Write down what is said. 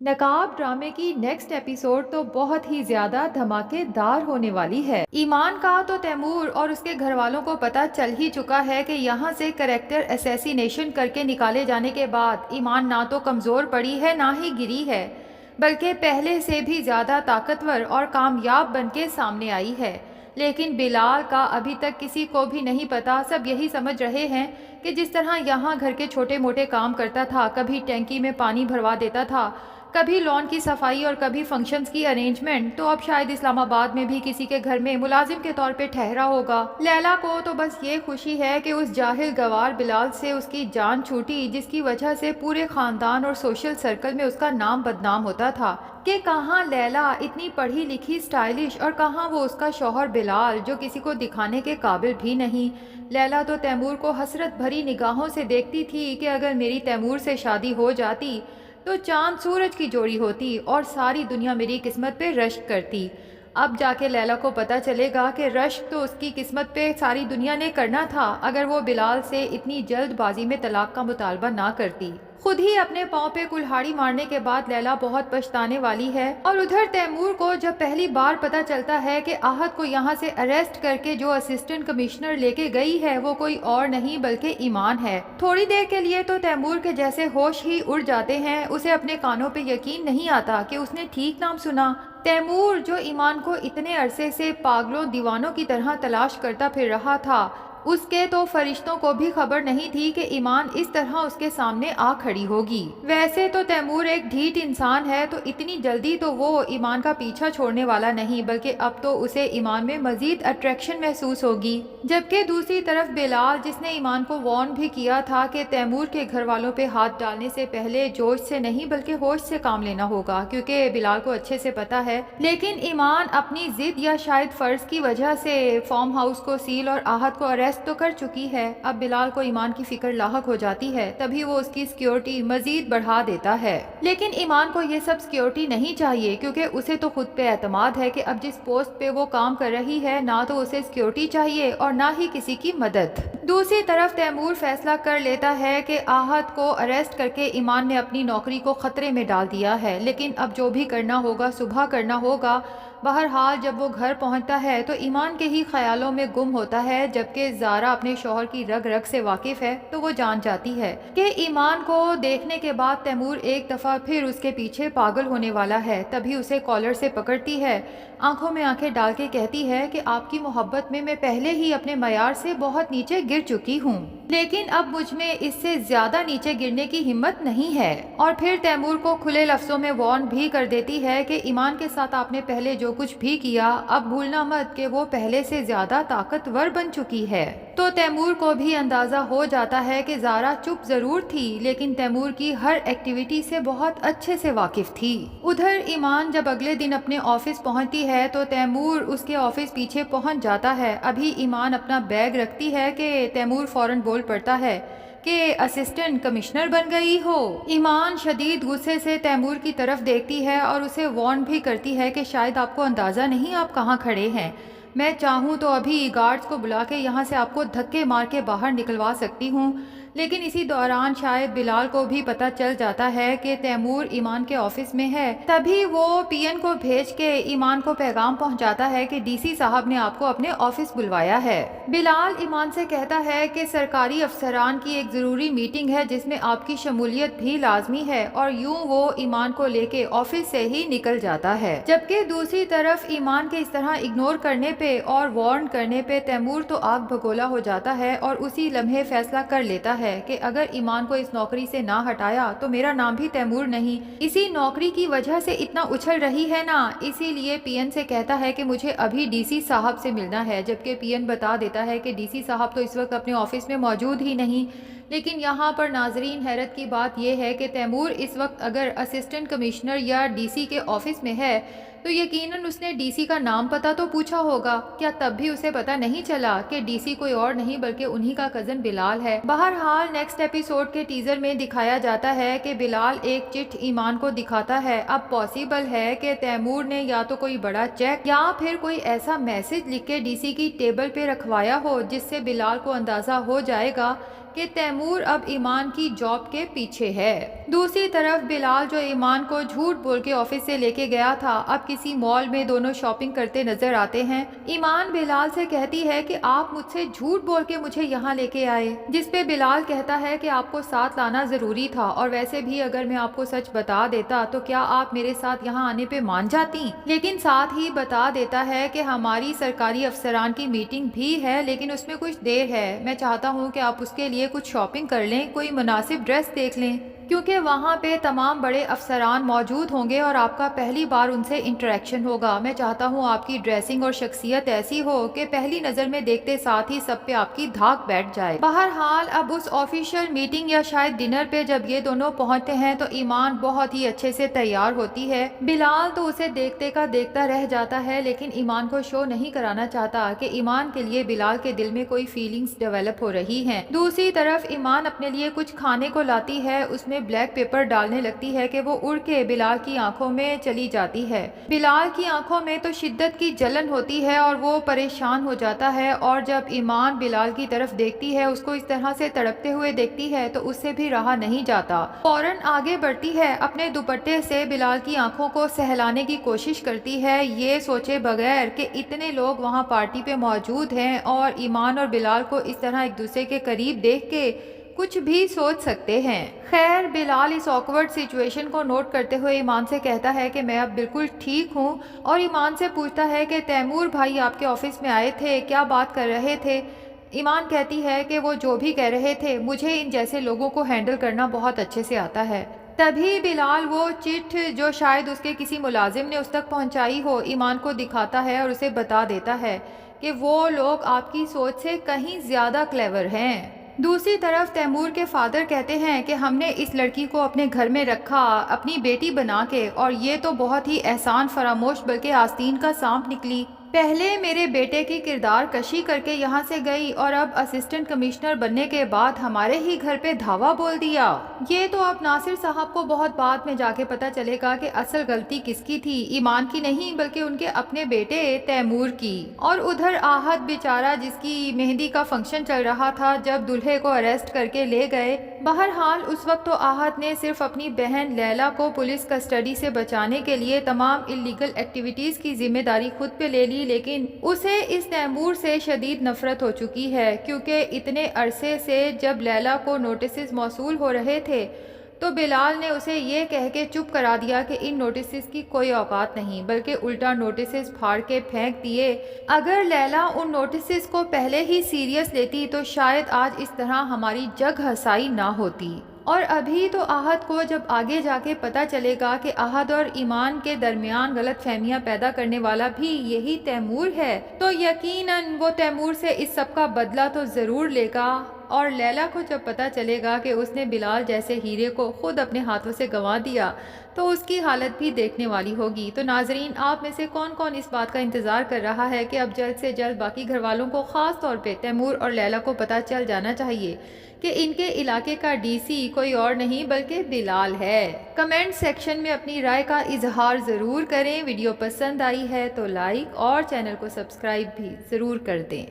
نقاب ڈرامے کی نیکسٹ ایپیسوڈ تو بہت ہی زیادہ دھماکے دار ہونے والی ہے۔ ایمان کا تو تیمور اور اس کے گھر والوں کو پتہ چل ہی چکا ہے کہ یہاں سے کریکٹر اسیسینیشن کر کے نکالے جانے کے بعد ایمان نہ تو کمزور پڑی ہے نہ ہی گری ہے، بلکہ پہلے سے بھی زیادہ طاقتور اور کامیاب بن کے سامنے آئی ہے۔ لیکن بلال کا ابھی تک کسی کو بھی نہیں پتا، سب یہی سمجھ رہے ہیں کہ جس طرح یہاں گھر کے چھوٹے موٹے کام کرتا تھا، کبھی ٹینکی میں پانی بھروا دیتا تھا، کبھی لان کی صفائی اور کبھی فنکشنز کی ارینجمنٹ، تو اب شاید اسلام آباد میں بھی کسی کے گھر میں ملازم کے طور پہ ٹھہرا ہوگا۔ لیلا کو تو بس یہ خوشی ہے کہ اس جاہل گوار بلال سے اس کی جان چھوٹی، جس کی وجہ سے پورے خاندان اور سوشل سرکل میں اس کا نام بدنام ہوتا تھا کہ کہاں لیلا اتنی پڑھی لکھی سٹائلش اور کہاں وہ اس کا شوہر بلال جو کسی کو دکھانے کے قابل بھی نہیں۔ لیلا تو تیمور کو حسرت بھری نگاہوں سے دیکھتی تھی کہ اگر میری تیمور سے شادی ہو جاتی تو چاند سورج کی جوڑی ہوتی اور ساری دنیا میری قسمت پہ رشک کرتی۔ اب جا کے لیلا کو پتہ چلے گا کہ رشک تو اس کی قسمت پہ ساری دنیا نے کرنا تھا اگر وہ بلال سے اتنی جلد بازی میں طلاق کا مطالبہ نہ کرتی۔ خود ہی اپنے پاؤں پہ کلہاڑی مارنے کے بعد لیلا بہت پچھتانے والی ہے، اور ادھر تیمور کو جب پہلی بار پتہ چلتا ہے کہ آہت کو یہاں سے اریسٹ کر کے جو اسسٹنٹ کمشنر لے کے گئی ہے وہ کوئی اور نہیں بلکہ ایمان ہے۔ تھوڑی دیر کے لیے تو تیمور کے جیسے ہوش ہی اڑ جاتے ہیں، اسے اپنے کانوں پہ یقین نہیں آتا کہ اس نے ٹھیک نام سنا۔ تیمور جو ایمان کو اتنے عرصے سے پاگلوں دیوانوں کی طرح تلاش کرتا پھر رہا تھا، اس کے تو فرشتوں کو بھی خبر نہیں تھی کہ ایمان اس طرح اس کے سامنے آ کھڑی ہوگی۔ ویسے تو تیمور ایک ڈھیٹ انسان ہے، تو اتنی جلدی تو وہ ایمان کا پیچھا چھوڑنے والا نہیں، بلکہ اب تو اسے ایمان میں مزید اٹریکشن محسوس ہوگی۔ جبکہ دوسری طرف بلال، جس نے ایمان کو وارن بھی کیا تھا کہ تیمور کے گھر والوں پہ ہاتھ ڈالنے سے پہلے جوش سے نہیں بلکہ ہوش سے کام لینا ہوگا، کیونکہ بلال کو اچھے سے پتا ہے، لیکن ایمان اپنی ضد یا شاید فرض کی وجہ سے فارم ہاؤس کو سیل اور آہت کو اریسٹ تو کر چکی ہے۔ اب بلال کو ایمان کی فکر لاحق ہو جاتی ہے، تبھی وہ اس کی سیکیورٹی مزید بڑھا دیتا ہے۔ لیکن ایمان کو یہ سب سیکیورٹی نہیں چاہیے، کیونکہ اسے تو خود پہ اعتماد ہے کہ اب جس پوسٹ پہ وہ کام کر رہی ہے، نہ تو اسے سیکیورٹی چاہیے اور نہ ہی کسی کی مدد۔ دوسری طرف تیمور فیصلہ کر لیتا ہے کہ آہت کو اریسٹ کر کے ایمان نے اپنی نوکری کو خطرے میں ڈال دیا ہے، لیکن اب جو بھی کرنا ہوگا صبح کرنا ہوگا۔ بہرحال جب وہ گھر پہنچتا ہے تو ایمان کے ہی خیالوں میں گم ہوتا ہے، جبکہ زارا اپنے شوہر کی رگ رگ سے واقف ہے تو وہ جان جاتی ہے کہ ایمان کو دیکھنے کے بعد تیمور ایک دفعہ پھر اس کے پیچھے پاگل ہونے والا ہے۔ تبھی اسے کالر سے پکڑتی ہے، آنکھوں میں آنکھیں ڈال کے کہتی ہے کہ آپ کی محبت میں پہلے ہی اپنے معیار سے بہت نیچے گر چکی ہوں، لیکن اب مجھ میں اس سے زیادہ نیچے گرنے کی ہمت نہیں ہے۔ اور پھر تیمور کو کھلے لفظوں میں وارن بھی کر دیتی ہے کہ ایمان کے ساتھ آپ نے پہلے جو کچھ بھی کیا، اب بھولنا مت کہ وہ پہلے سے زیادہ طاقتور بن چکی ہے۔ تو تیمور کو بھی اندازہ ہو جاتا ہے کہ زارا چپ ضرور تھی، لیکن تیمور کی ہر ایکٹیویٹی سے بہت اچھے سے واقف تھی۔ ادھر ایمان جب اگلے دن اپنے آفس پہنچتی ہے تو تیمور اس کے آفس پیچھے پہنچ جاتا ہے۔ ابھی ایمان اپنا بیگ رکھتی ہے کہ تیمور فوراً بول پڑتا ہے کہ اسسٹنٹ کمشنر بن گئی ہو۔ ایمان شدید غصے سے تیمور کی طرف دیکھتی ہے اور اسے وارن بھی کرتی ہے کہ شاید آپ کو اندازہ نہیں آپ کہاں کھڑے ہیں، میں چاہوں تو ابھی گارڈز کو بلا کے یہاں سے آپ کو دھکے مار کے باہر نکلوا سکتی ہوں۔ لیکن اسی دوران شاید بلال کو بھی پتہ چل جاتا ہے کہ تیمور ایمان کے آفس میں ہے، تبھی وہ پی این کو بھیج کے ایمان کو پیغام پہنچاتا ہے کہ ڈی سی صاحب نے آپ کو اپنے آفس بلوایا ہے۔ بلال ایمان سے کہتا ہے کہ سرکاری افسران کی ایک ضروری میٹنگ ہے جس میں آپ کی شمولیت بھی لازمی ہے، اور یوں وہ ایمان کو لے کے آفس سے ہی نکل جاتا ہے۔ جبکہ دوسری طرف ایمان کے اس طرح اگنور کرنے پہ اور وارن کرنے پہ تیمور تو آگ بھگولا ہو جاتا ہے، اور اسی لمحے فیصلہ کر لیتا ہے کہ اگر ایمان کو اس نوکری سے نہ ہٹایا تو میرا نام بھی تیمور نہیں۔ اسی نوکری کی وجہ سے اتنا اچھل رہی ہے نا، اسی لیے پی این سے کہتا ہے کہ مجھے ابھی ڈی سی صاحب سے ملنا ہے، جبکہ پی این بتا دیتا ہے کہ ڈی سی صاحب تو اس وقت اپنے آفس میں موجود ہی نہیں۔ لیکن یہاں پر ناظرین حیرت کی بات یہ ہے کہ تیمور اس وقت اگر اسسٹنٹ کمشنر یا ڈی سی کے آفس میں ہے تو یقیناً اس نے ڈی سی کا نام پتہ تو پوچھا ہوگا، کیا تب بھی اسے پتہ نہیں چلا کہ ڈی سی کوئی اور نہیں بلکہ انہی کا کزن بلال ہے؟ بہرحال نیکسٹ ایپیسوڈ کے ٹیزر میں دکھایا جاتا ہے کہ بلال ایک چٹ ایمان کو دکھاتا ہے۔ اب پاسبل ہے کہ تیمور نے یا تو کوئی بڑا چیک یا پھر کوئی ایسا میسج لکھ کے ڈی سی کی ٹیبل پہ رکھوایا ہو جس سے بلال کو اندازہ ہو جائے گا کہ تیمور اب ایمان کی جاب کے پیچھے ہے۔ دوسری طرف بلال جو ایمان کو جھوٹ بول کے آفس سے لے کے گیا تھا، اب کسی مال میں دونوں شاپنگ کرتے نظر آتے ہیں۔ ایمان بلال سے کہتی ہے کہ آپ مجھ سے جھوٹ بول کے مجھے یہاں لے کے آئے، جس پہ بلال کہتا ہے کہ آپ کو ساتھ لانا ضروری تھا، اور ویسے بھی اگر میں آپ کو سچ بتا دیتا تو کیا آپ میرے ساتھ یہاں آنے پہ مان جاتی؟ لیکن ساتھ ہی بتا دیتا ہے کہ ہماری سرکاری افسران کی میٹنگ بھی ہے لیکن اس میں کچھ دیر ہے، میں چاہتا ہوں کہ آپ اس کے لیے کچھ شاپنگ کر لیں، کوئی مناسب ڈریس دیکھ لیں، کیونکہ وہاں پہ تمام بڑے افسران موجود ہوں گے اور آپ کا پہلی بار ان سے انٹریکشن ہوگا۔ میں چاہتا ہوں آپ کی ڈریسنگ اور شخصیت ایسی ہو کہ پہلی نظر میں دیکھتے ساتھ ہی سب پہ آپ کی دھاک بیٹھ جائے۔ بہرحال اب اس آفیشیل میٹنگ یا شاید ڈنر پہ جب یہ دونوں پہنچتے ہیں تو ایمان بہت ہی اچھے سے تیار ہوتی ہے۔ بلال تو اسے دیکھتے کا دیکھتا رہ جاتا ہے لیکن ایمان کو شو نہیں کرانا چاہتا کہ ایمان کے لیے بلال کے دل میں کوئی فیلنگز ڈیولپ ہو رہی ہیں۔ دوسری طرف ایمان اپنے لیے کچھ کھانے کو لاتی ہے، اس میں بلیک پیپر ڈالنے لگتی ہے کہ وہ اڑ کے بلال کی آنکھوں میں چلی جاتی ہے۔ بلال کی آنکھوں میں تو شدت کی جلن ہوتی ہے اور وہ پریشان ہو جاتا ہے، اور جب ایمان بلال کی طرف دیکھتی ہے، اس کو اس طرح سے تڑپتے ہوئے دیکھتی ہے تو اس سے بھی رہا نہیں جاتا، فوراً آگے بڑھتی ہے، اپنے دوپٹے سے بلال کی آنکھوں کو سہلانے کی کوشش کرتی ہے، یہ سوچے بغیر کہ اتنے لوگ وہاں پارٹی پہ موجود ہیں اور ایمان اور بلال کو اس طرح ایک دوسرے کے قریب دیکھ کے کچھ بھی سوچ سکتے ہیں۔ خیر بلال اس آکورڈ سچویشن کو نوٹ کرتے ہوئے ایمان سے کہتا ہے کہ میں اب بالکل ٹھیک ہوں، اور ایمان سے پوچھتا ہے کہ تیمور بھائی آپ کے آفس میں آئے تھے، کیا بات کر رہے تھے؟ ایمان کہتی ہے کہ وہ جو بھی کہہ رہے تھے، مجھے ان جیسے لوگوں کو ہینڈل کرنا بہت اچھے سے آتا ہے۔ تبھی بلال وہ چٹ جو شاید اس کے کسی ملازم نے اس تک پہنچائی ہو ایمان کو دکھاتا ہے اور اسے بتا دیتا ہے کہ وہ لوگ آپ کی سوچ سے کہیں زیادہ کلیور ہیں۔ دوسری طرف تیمور کے فادر کہتے ہیں کہ ہم نے اس لڑکی کو اپنے گھر میں رکھا اپنی بیٹی بنا کے، اور یہ تو بہت ہی احسان فراموش بلکہ آستین کا سانپ نکلی، پہلے میرے بیٹے کی کردار کشی کر کے یہاں سے گئی اور اب اسسٹنٹ کمشنر بننے کے بعد ہمارے ہی گھر پہ دھاوا بول دیا۔ یہ تو اب ناصر صاحب کو بہت بعد میں جا کے پتا چلے گا کہ اصل غلطی کس کی تھی، ایمان کی نہیں بلکہ ان کے اپنے بیٹے تیمور کی۔ اور ادھر آہت بیچارہ جس کی مہندی کا فنکشن چل رہا تھا جب دلہے کو اریسٹ کر کے لے گئے، بہرحال اس وقت تو آہت نے صرف اپنی بہن لیلا کو پولیس کسٹڈی سے بچانے کے لیے تمام اللیگل ایکٹیویٹیز کی ذمہ داری خود پہ لے لی، لیکن اسے اس تیمور سے شدید نفرت ہو چکی ہے، کیونکہ اتنے عرصے سے جب لیلا کو نوٹسز موصول ہو رہے تھے تو بلال نے اسے یہ کہہ کے چپ کرا دیا کہ ان نوٹسز کی کوئی اوقات نہیں، بلکہ الٹا نوٹسز پھاڑ کے پھینک دیے۔ اگر لیلا ان نوٹسز کو پہلے ہی سیریس لیتی تو شاید آج اس طرح ہماری جگ ہسائی نہ ہوتی۔ اور ابھی تو آہت کو جب آگے جا کے پتا چلے گا کہ آہت اور ایمان کے درمیان غلط فہمیاں پیدا کرنے والا بھی یہی تیمور ہے، تو یقیناً وہ تیمور سے اس سب کا بدلہ تو ضرور لے گا، اور لیلا کو جب پتا چلے گا کہ اس نے بلال جیسے ہیرے کو خود اپنے ہاتھوں سے گنوا دیا تو اس کی حالت بھی دیکھنے والی ہوگی۔ تو ناظرین، آپ میں سے کون کون اس بات کا انتظار کر رہا ہے کہ اب جلد سے جلد باقی گھر والوں کو، خاص طور پہ تیمور اور لیلا کو پتا چل جانا چاہیے کہ ان کے علاقے کا ڈی سی کوئی اور نہیں بلکہ بلال ہے؟ کمنٹ سیکشن میں اپنی رائے کا اظہار ضرور کریں۔ ویڈیو پسند آئی ہے تو لائک اور چینل کو سبسکرائب بھی ضرور کر دیں۔